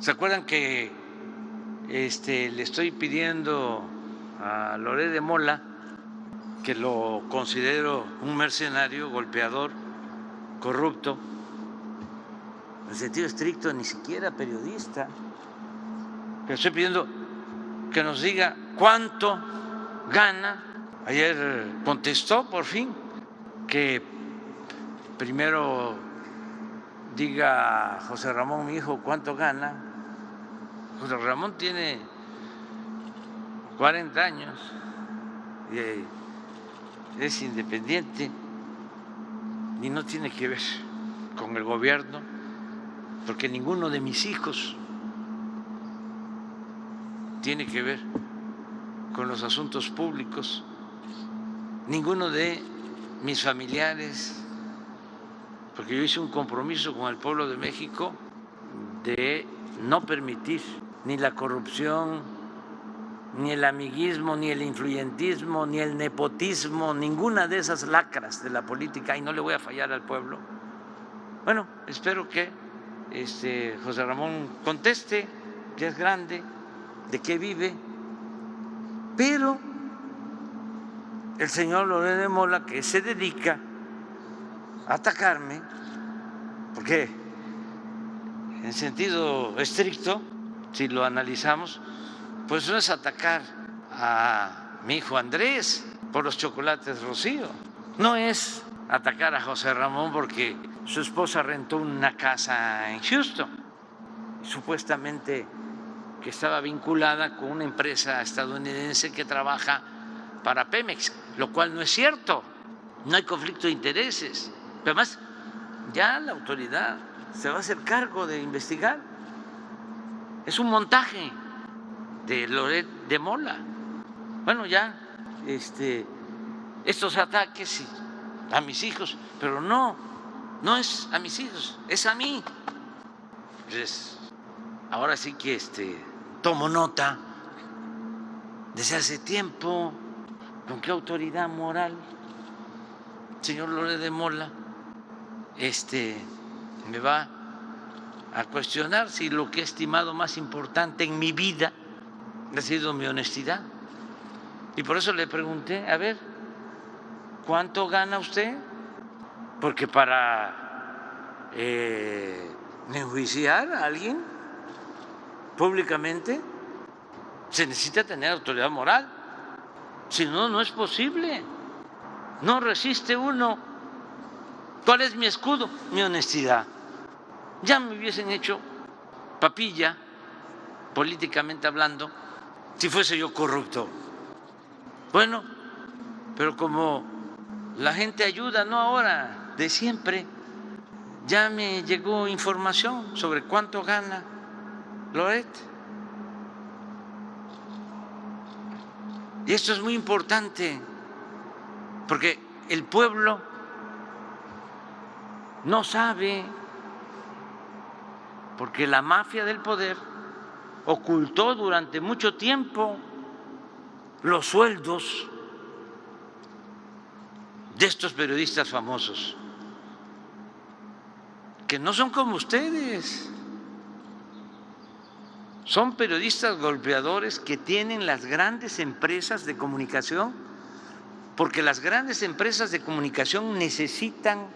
¿Se acuerdan que le estoy pidiendo a Loret de Mola, que lo considero un mercenario, golpeador, corrupto, en sentido estricto, ni siquiera periodista? Le estoy pidiendo que nos diga cuánto gana. Ayer contestó por fin que primero diga José Ramón, mi hijo, cuánto gana. José Ramón tiene 40 años y es independiente y no tiene que ver con el gobierno, porque ninguno de mis hijos tiene que ver con los asuntos públicos, ninguno de mis familiares, porque yo hice un compromiso con el pueblo de México de no permitir ni la corrupción, ni el amiguismo, ni el influyentismo, ni el nepotismo, ninguna de esas lacras de la política, y no le voy a fallar al pueblo. Bueno, espero que José Ramón conteste, ya es grande, de qué vive, pero el señor Loret de Mola, que se dedica a atacarme, porque en sentido estricto, si lo analizamos, pues no es atacar a mi hijo Andrés por los chocolates Rocío, no es atacar a José Ramón porque su esposa rentó una casa en Houston, supuestamente que estaba vinculada con una empresa estadounidense que trabaja para Pemex, lo cual no es cierto, no hay conflicto de intereses. Pero además, ya la autoridad se va a hacer cargo de investigar. Es un montaje de Loret de Mola. Bueno, ya estos ataques a mis hijos, pero no es a mis hijos, es a mí. Pues, ahora sí que tomo nota desde hace tiempo. ¿Con qué autoridad moral, señor Loret de Mola, me va a cuestionar si lo que he estimado más importante en mi vida ha sido mi honestidad? Y por eso le pregunté, a ver, ¿cuánto gana usted? Porque para enjuiciar a alguien públicamente se necesita tener autoridad moral. Si no, no es posible. No resiste uno. ¿Cuál es mi escudo? Mi honestidad. Ya me hubiesen hecho papilla, políticamente hablando, si fuese yo corrupto. Bueno, pero como la gente ayuda, no ahora, de siempre, ya me llegó información sobre cuánto gana Loret. Y esto es muy importante, porque el pueblo no sabe, porque la mafia del poder ocultó durante mucho tiempo los sueldos de estos periodistas famosos, que no son como ustedes. Son periodistas golpeadores que tienen las grandes empresas de comunicación, porque las grandes empresas de comunicación necesitan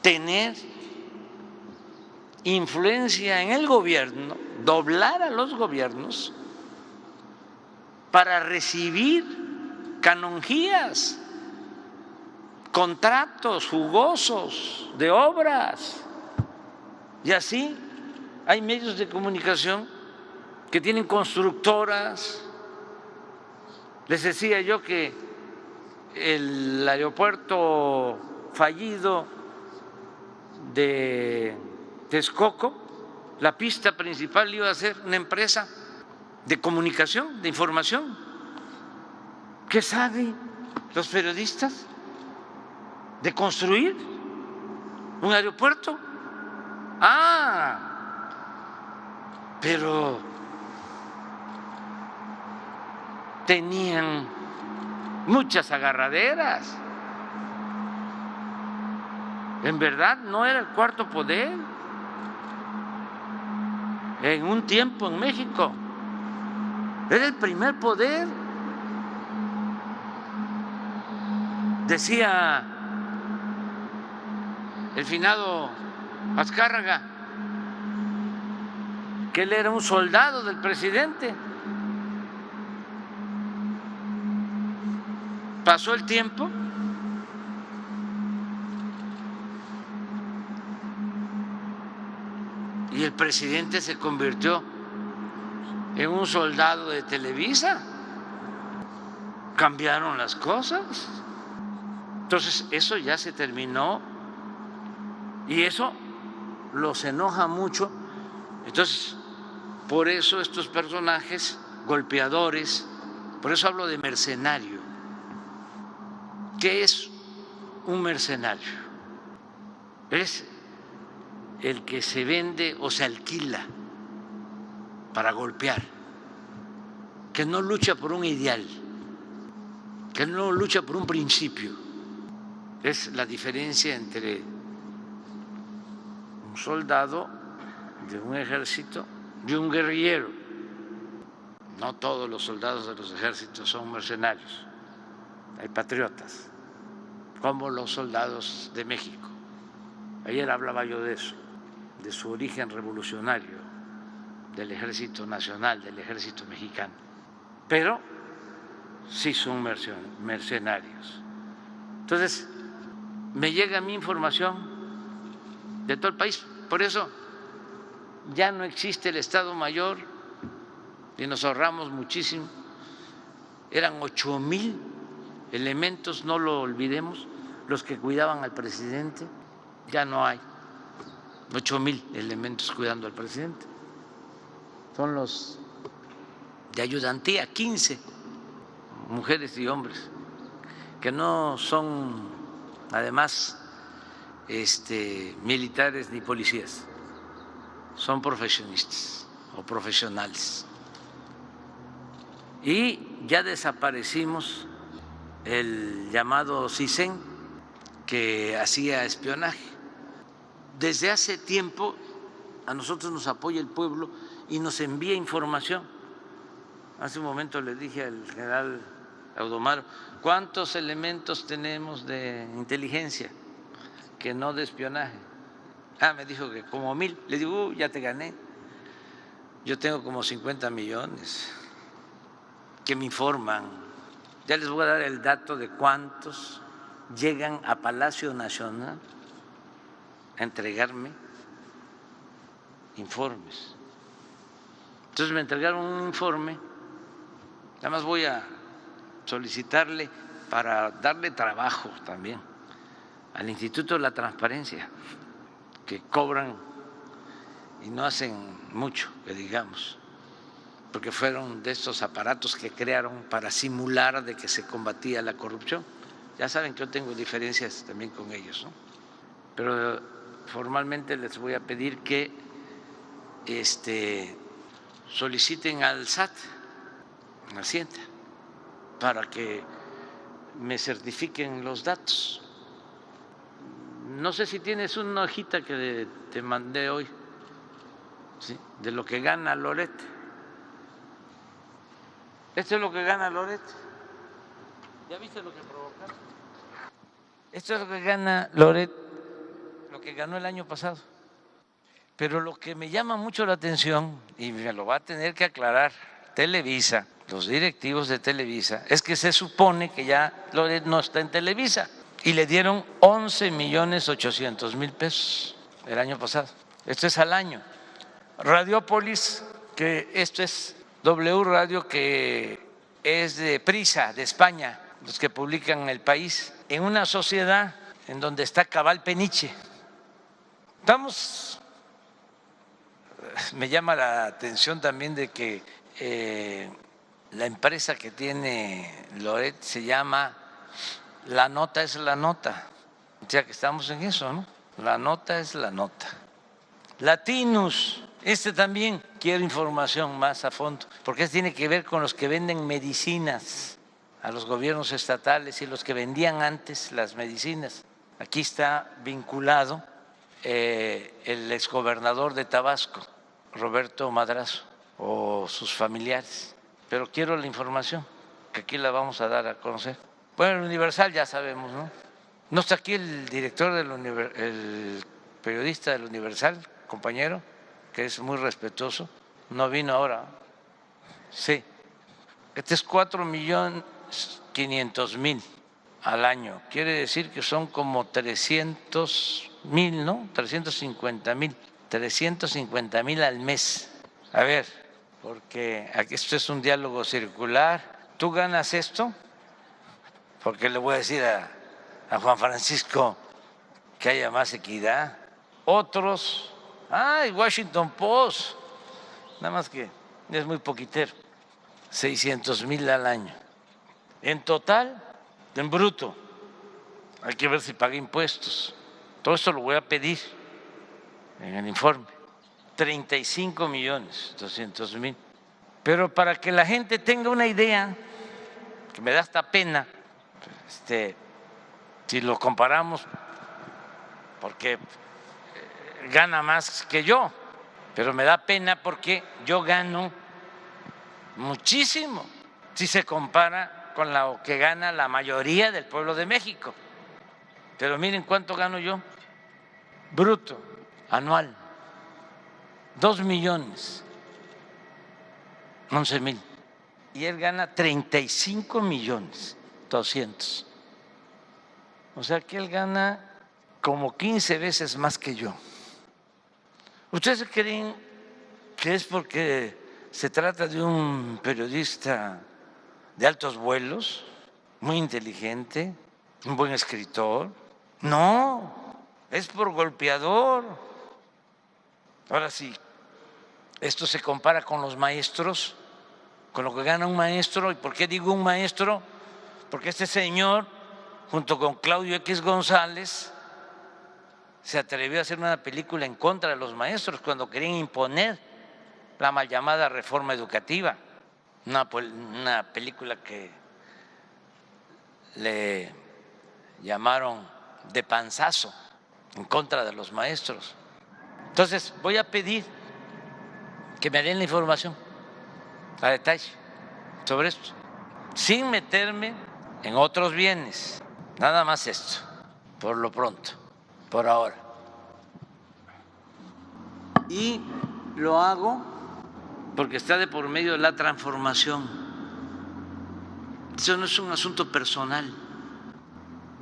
tener influencia en el gobierno, doblar a los gobiernos para recibir canonjías, contratos jugosos de obras, y así hay medios de comunicación que tienen constructoras. Les decía yo que el aeropuerto fallido de Texcoco, la pista principal iba a ser una empresa de comunicación, de información. ¿Qué saben los periodistas de construir un aeropuerto? Pero tenían muchas agarraderas. En verdad no era el cuarto poder, en un tiempo en México. Era el primer poder. Decía el finado Azcárraga que él era un soldado del presidente. Pasó el tiempo y el presidente se convirtió en un soldado de Televisa. Cambiaron las cosas. Entonces eso ya se terminó y eso los enoja mucho. Entonces, por eso estos personajes golpeadores, por eso hablo de mercenario. ¿Qué es un mercenario? Es el que se vende o se alquila para golpear, que no lucha por un ideal, que no lucha por un principio. Es la diferencia entre un soldado de un ejército y un guerrillero. No todos los soldados de los ejércitos son mercenarios, hay patriotas, como los soldados de México. Ayer hablaba yo de eso, de su origen revolucionario, del Ejército Nacional, del Ejército Mexicano. Pero sí son mercenarios. Entonces, me llega mi información de todo el país. Por eso ya no existe el Estado Mayor y nos ahorramos muchísimo. Eran 8,000 elementos, no lo olvidemos, los que cuidaban al presidente. Ya no hay 8,000 elementos cuidando al presidente. Son los de ayudantía, 15 mujeres y hombres, que no son además militares ni policías, son profesionistas o profesionales. Y ya desaparecimos el llamado CISEN, que hacía espionaje. Desde hace tiempo a nosotros nos apoya el pueblo y nos envía información. Hace un momento le dije al general Audomaro, ¿cuántos elementos tenemos de inteligencia que no de espionaje? Me dijo que como 1,000. Le digo, ya te gané. Yo tengo como 50 millones que me informan. Ya les voy a dar el dato de cuántos llegan a Palacio Nacional a entregarme informes. Entonces me entregaron un informe, además voy a solicitarle para darle trabajo también al Instituto de la Transparencia, que cobran y no hacen mucho, que digamos, porque fueron de estos aparatos que crearon para simular de que se combatía la corrupción. Ya saben que yo tengo diferencias también con ellos, ¿no? Pero formalmente les voy a pedir que soliciten al SAT, a Hacienda, para que me certifiquen los datos. No sé si tienes una hojita que te mandé hoy, ¿sí?, de lo que gana Loret. Esto es lo que gana Loret. ¿Ya viste lo que provocaron? Esto es lo que gana Loret, lo que ganó el año pasado. Pero lo que me llama mucho la atención, y me lo va a tener que aclarar Televisa, los directivos de Televisa, es que se supone que ya Loret no está en Televisa y le dieron 11,800,000 pesos el año pasado. Esto es al año. Radiopolis, que esto es W Radio, que es de Prisa, de España, los que publican El País, en una sociedad en donde está Cabal Peniche. Me llama la atención también de que la empresa que tiene Loret se llama La Nota es la Nota. O sea que estamos en eso, ¿no? La Nota es la Nota. Latinus, también quiero información más a fondo, porque tiene que ver con los que venden medicinas a los gobiernos estatales y los que vendían antes las medicinas. Aquí está vinculado el exgobernador de Tabasco, Roberto Madrazo o sus familiares, pero quiero la información, que aquí la vamos a dar a conocer. Bueno, el Universal ya sabemos, ¿no? No está aquí el director el periodista del Universal, compañero, que es muy respetuoso, no vino ahora. Sí, este es 4.500.000 al año, quiere decir que son como 300.000, ¿no? 350.000 al mes. A ver, porque aquí esto es un diálogo circular. ¿Tú ganas esto? Porque le voy a decir a Juan Francisco que haya más equidad. Otros, el Washington Post, nada más que es muy poquitero, 600.000 al año. En total, en bruto, hay que ver si paga impuestos. Todo esto lo voy a pedir en el informe. 35.200.000. Pero para que la gente tenga una idea, que me da hasta pena, si lo comparamos, porque gana más que yo, pero me da pena porque yo gano muchísimo si se compara con lo que gana la mayoría del pueblo de México. Pero miren cuánto gano yo, bruto, anual, 2.011.000. Y él gana 35.200.000. O sea que él gana como 15 veces más que yo. ¿Ustedes creen que es porque se trata de un periodista de altos vuelos, muy inteligente, un buen escritor? No, es por golpeador. Ahora sí, esto se compara con los maestros, con lo que gana un maestro. ¿Y por qué digo un maestro? Porque este señor, junto con Claudio X González, se atrevió a hacer una película en contra de los maestros cuando querían imponer la mal llamada reforma educativa, una película que le llamaron de panzazo en contra de los maestros. Entonces voy a pedir que me den la información a detalle sobre esto, sin meterme en otros bienes, nada más esto, por lo pronto, por ahora. Y lo hago porque está de por medio de la transformación. Eso no es un asunto personal.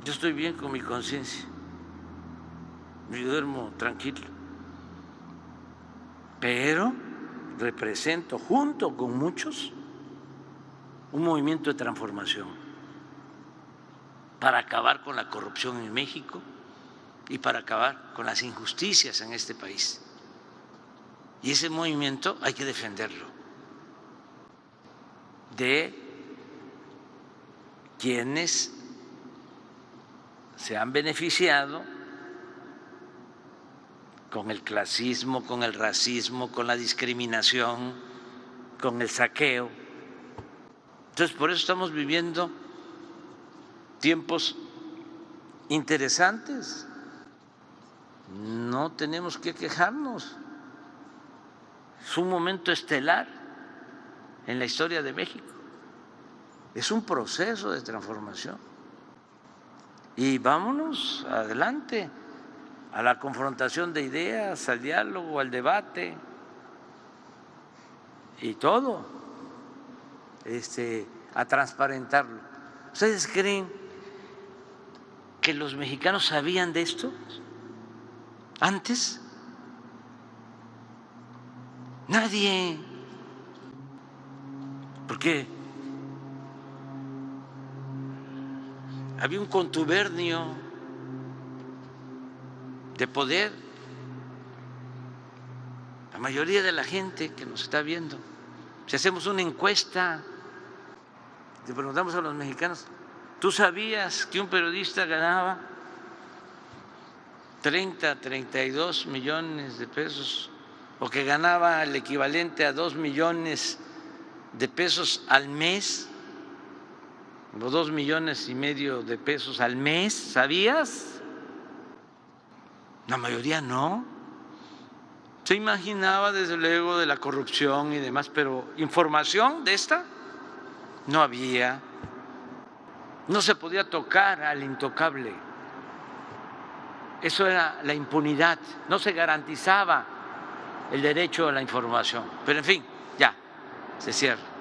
Yo estoy bien con mi conciencia, yo duermo tranquilo, pero represento junto con muchos un movimiento de transformación para acabar con la corrupción en México y para acabar con las injusticias en este país. Y ese movimiento hay que defenderlo de quienes se han beneficiado con el clasismo, con el racismo, con la discriminación, con el saqueo. Entonces, por eso estamos viviendo tiempos interesantes. No tenemos que quejarnos. Es un momento estelar en la historia de México. Es un proceso de transformación. Y vámonos adelante a la confrontación de ideas, al diálogo, al debate y todo, a transparentarlo. ¿Ustedes creen que los mexicanos sabían de esto antes? Nadie. ¿Por qué? Había un contubernio de poder. La mayoría de la gente que nos está viendo, si hacemos una encuesta, le preguntamos a los mexicanos, ¿tú sabías que un periodista ganaba 32 millones de pesos o que ganaba el equivalente a 2 millones de pesos al mes? O 2,5 millones de pesos al mes, ¿sabías? La mayoría no. Se imaginaba desde luego de la corrupción y demás, pero información de esta no había. No se podía tocar al intocable. Eso era la impunidad, no se garantizaba el derecho a la información. Pero en fin, ya, se cierra.